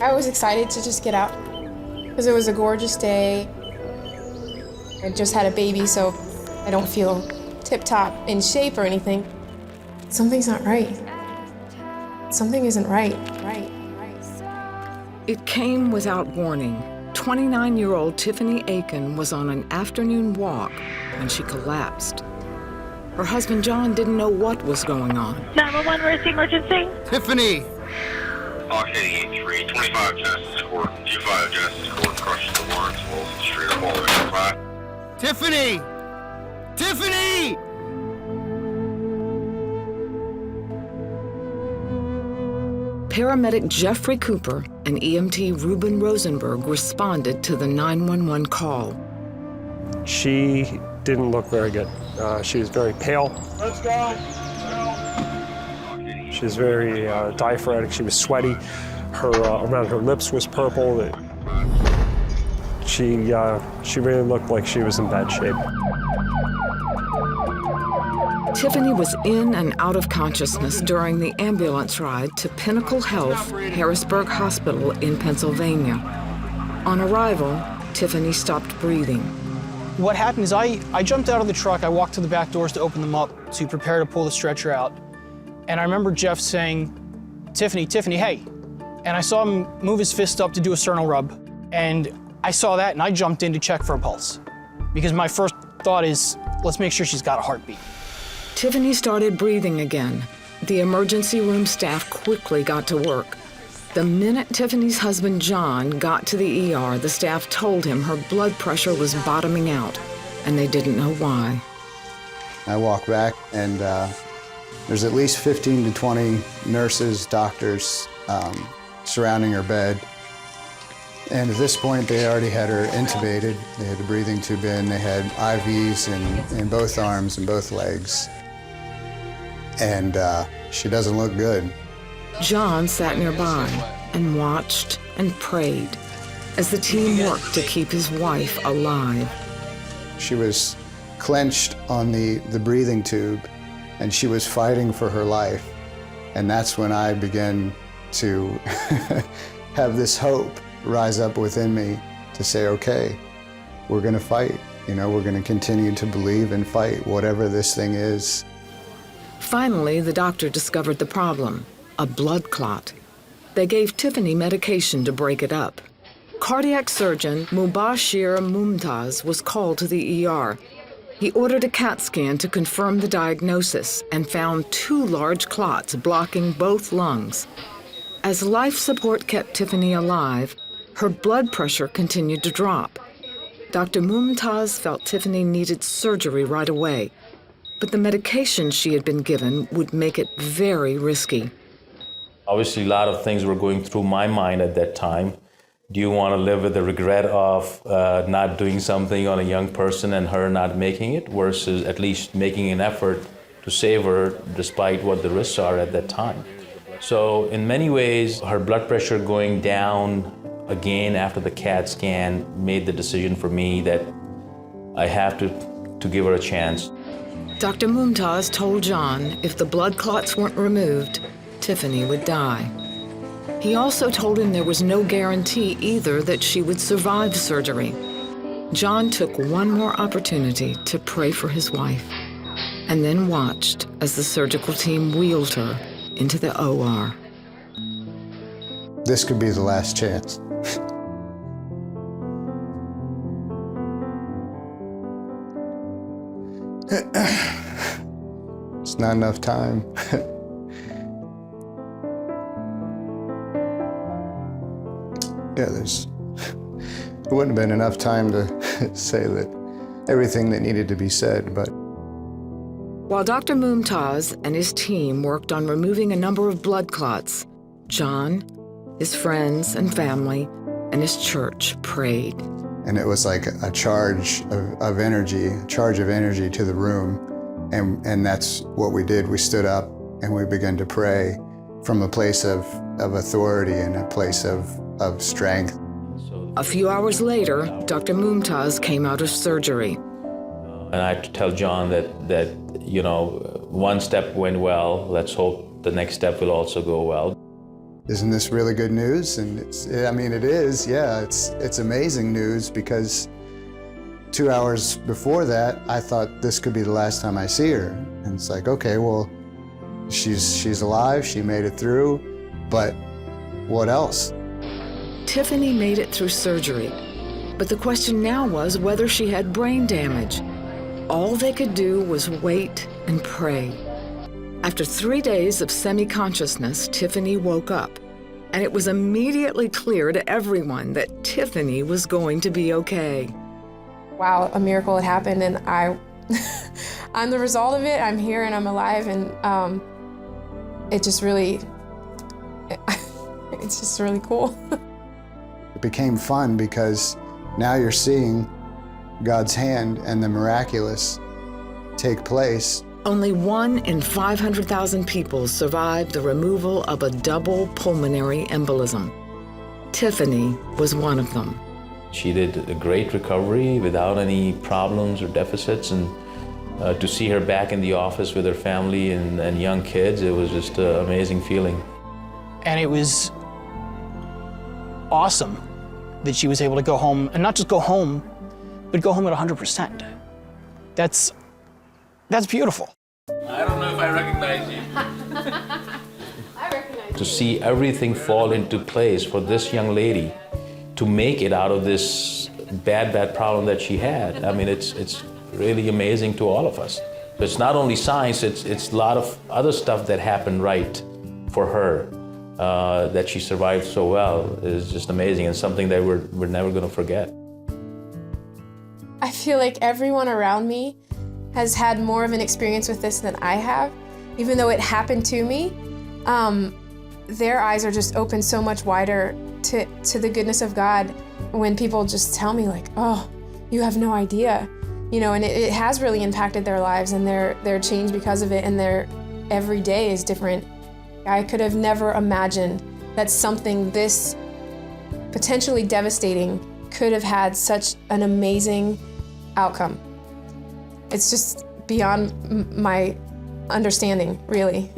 I was excited to just get out because it was a gorgeous day. I just had a baby, so I don't feel tip-top in shape or anything. Something's not right. Something isn't right. It came without warning. 29-year-old Tiffany Aiken was on an afternoon walk when she collapsed. Her husband, John, didn't know what was going on. 911, where's the emergency? Tiffany! Lock 83, 25 Genesis Court, 25 Genesis Court, crushes the Lawrence Wilson Street, up all the way to 5. Tiffany! Tiffany! Paramedic Jeffrey Cooper and EMT Ruben Rosenberg responded to the 911 call. She didn't look very good. She was very pale. Let's go! She was very diaphoretic. She was sweaty. Around her lips was purple. She really looked like she was in bad shape. Tiffany was in and out of consciousness during the ambulance ride to Pinnacle Health, Harrisburg Hospital in Pennsylvania. On arrival, Tiffany stopped breathing. What happened is I jumped out of the truck, I walked to the back doors to open them up to prepare to pull the stretcher out. And I remember Jeff saying, Tiffany, hey. And I saw him move his fist up to do a sternal rub. And I saw that and I jumped in to check for a pulse. Because my first thought is, let's make sure she's got a heartbeat. Tiffany started breathing again. The emergency room staff quickly got to work. The minute Tiffany's husband, John, got to the ER, the staff told him her blood pressure was bottoming out, and they didn't know why. I walk back, and there's at least 15 to 20 nurses, doctors surrounding her bed. And at this point, they already had her intubated. They had the breathing tube in. They had IVs in both arms and both legs. And she doesn't look good. John sat nearby and watched and prayed as the team worked to keep his wife alive. She was clenched on the breathing tube, and she was fighting for her life. And that's when I began to have this hope rise up within me to say, okay, we're gonna fight. You know, we're gonna continue to believe and fight whatever this thing is. Finally, the doctor discovered the problem, a blood clot. They gave Tiffany medication to break it up. Cardiac surgeon Mubashir Mumtaz was called to the ER. He ordered a CAT scan to confirm the diagnosis and found 2 large clots blocking both lungs. As life support kept Tiffany alive, her blood pressure continued to drop. Dr. Mumtaz felt Tiffany needed surgery right away, but the medication she had been given would make it very risky. Obviously, a lot of things were going through my mind at that time. Do you want to live with the regret of not doing something on a young person and her not making it, versus at least making an effort to save her despite what the risks are at that time? So in many ways, her blood pressure going down again after the CAT scan made the decision for me that I have to give her a chance. Dr. Mumtaz told John if the blood clots weren't removed, Tiffany would die. He also told him there was no guarantee either that she would survive surgery. John took one more opportunity to pray for his wife, and then watched as the surgical team wheeled her into the OR. This could be the last chance. It's not enough time. Yeah, it wouldn't have been enough time to say that everything that needed to be said, but. While Dr. Mumtaz and his team worked on removing a number of blood clots, John, his friends and family, and his church prayed. And it was like a charge of energy, a charge of energy to the room. And that's what we did. We stood up and we began to pray from a place of authority and a place of strength. A few hours later, Dr. Mumtaz came out of surgery. And I had to tell John that you know, one step went well. Let's hope the next step will also go well. Isn't this really good news? And I mean, it is, yeah, it's amazing news, because 2 hours before that, I thought this could be the last time I see her. And it's like, okay, well, she's alive, she made it through, but what else? Tiffany made it through surgery, but the question now was whether she had brain damage. All they could do was wait and pray. After 3 days of semi-consciousness, Tiffany woke up, and it was immediately clear to everyone that Tiffany was going to be okay. Wow, a miracle had happened, and I'm the result of it. I'm here and I'm alive, and it just really, it's just really cool. It became fun because now you're seeing God's hand and the miraculous take place. Only 1 in 500,000 people survived the removal of a double pulmonary embolism. Tiffany was one of them. She did a great recovery without any problems or deficits, and to see her back in the office with her family and young kids, it was just an amazing feeling. And it was awesome that she was able to go home, and not just go home, but go home at 100%. That's beautiful. I don't know if I recognize you. I recognize you. To see everything fall into place for this young lady to make it out of this bad problem that she had. I mean, it's really amazing to all of us. It's not only science, it's a lot of other stuff that happened right for her, that she survived so well is just amazing, and something that we're never gonna forget. I feel like everyone around me has had more of an experience with this than I have. Even though it happened to me, their eyes are just open so much wider to the goodness of God when people just tell me like, oh, you have no idea. You know, and it has really impacted their lives, and they're changed because of it, and their every day is different. I could have never imagined that something this potentially devastating could have had such an amazing outcome. It's just beyond my understanding, really.